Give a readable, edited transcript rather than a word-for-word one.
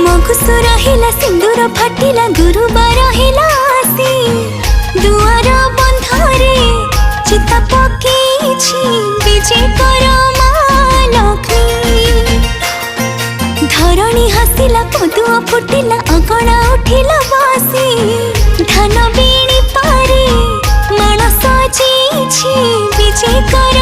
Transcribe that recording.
मगुसु रहिला सिंदूर फाटिला गुरुबार हिला आसी दुआर बंधरे चिता पकेछि विजय कर माँ लक्ष्मी। धरणी हसिला पदुआ फुटिला अगणा उठिला बासी धान बीणी पारे मानस सजिछि विजय कर